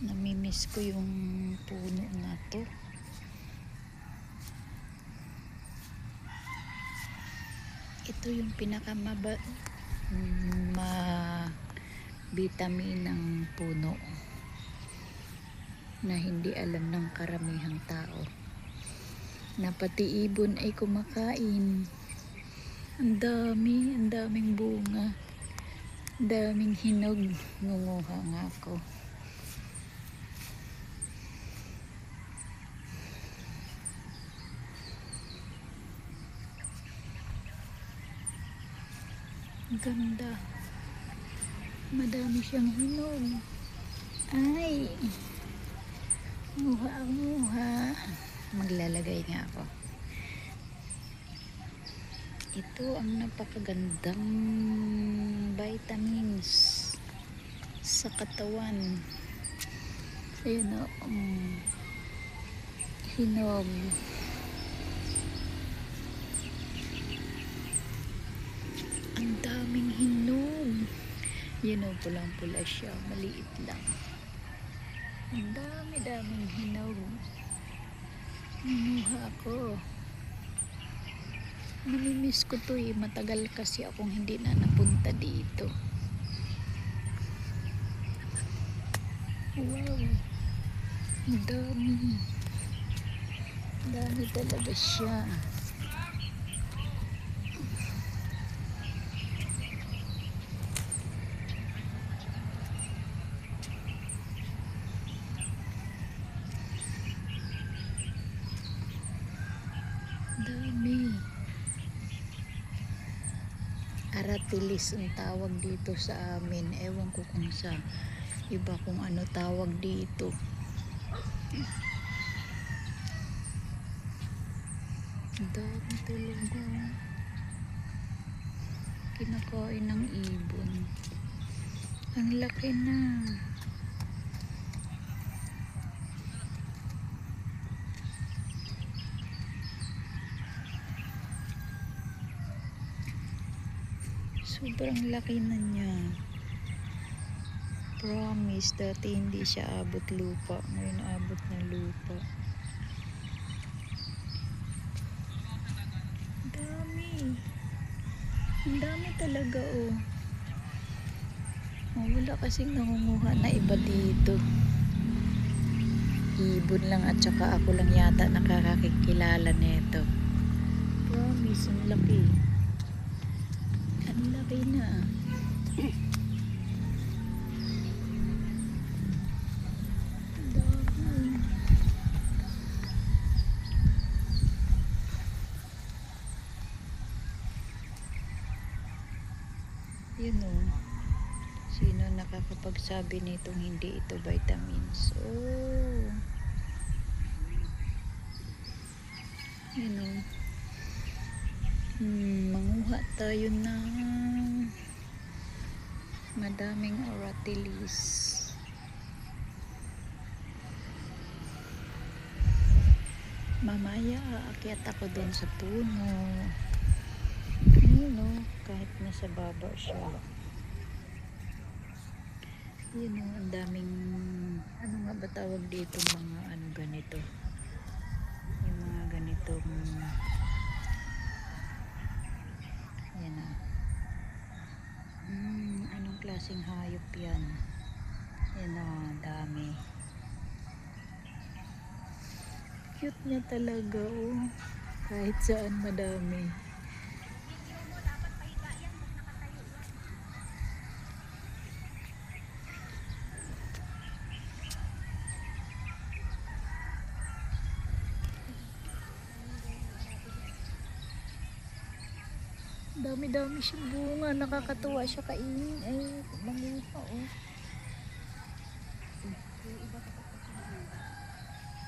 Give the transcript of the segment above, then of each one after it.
Namimiss ko yung puno na to. Ito yung vitamin ng puno na hindi alam ng karamihang tao, na pati ibon ay kumakain. Ang daming bunga, daming hinog. Ngunguha nga ako. Ganda, madami siyang hinog. Ay, nguha. Maglalagay nga ako. Ito ang napakagandang vitamins sa katawan. Ayun o, hinog. Ang daming hinog. Yun o, pulang-pula siya, maliit lang. Ang daming hinog. Nanguha ako. Namimiss ko to eh. Matagal kasi akong hindi na napunta dito. Wow, ang dami talaga siya. Dami. Aratilis ang tawag dito sa amin. Ewan ko kung sa iba kung ano tawag dito. Dami talaga. Kinakain ng ibon. Ang laki na. Sobrang laki na niya. Promise, dati hindi siya abot lupa. Ngayon abot na lupa. Dami. Ang dami talaga oh. Wala kasing nangunguha na iba dito. Ibon lang at saka ako lang yata nakakakilala nito. Promise, ang laki. Ang laki na. Yun o. Sino nakakapagsabi nitong hindi ito vitamins? Oh. Yun o. Manguha tayo ng madaming aratilis. Mamaya aakyat ako dun sa puno. Ayun o, kahit nasa baba siya. Yun o, ang daming, ano nga ba tawag dito, mga ano ganito. Yung mga ganitong, yan o. Anong klaseng hayop yan? Yan o, dami. Cute niya talaga oh. Kahit saan madami. Dami siyang bunga, nakakatuwa siya kainin. Ay, manguha oh.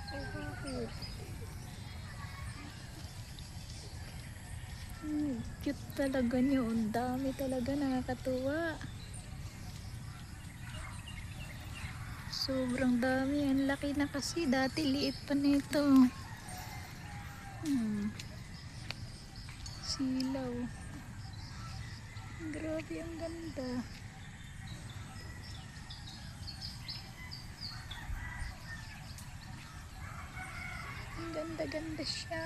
Oh, bakit? Cute talaga niya. Ang dami talaga, nakakatuwa. Sobrang dami. Ang laki na kasi. Dati liit pa nito. Silaw. Grabe, ang ganda. Ganda-ganda siya.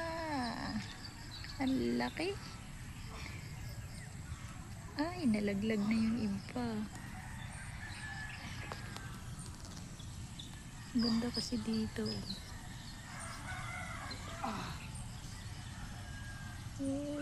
Ang laki. Ay, nalaglag na yung iba. Ang ganda kasi dito. Oh,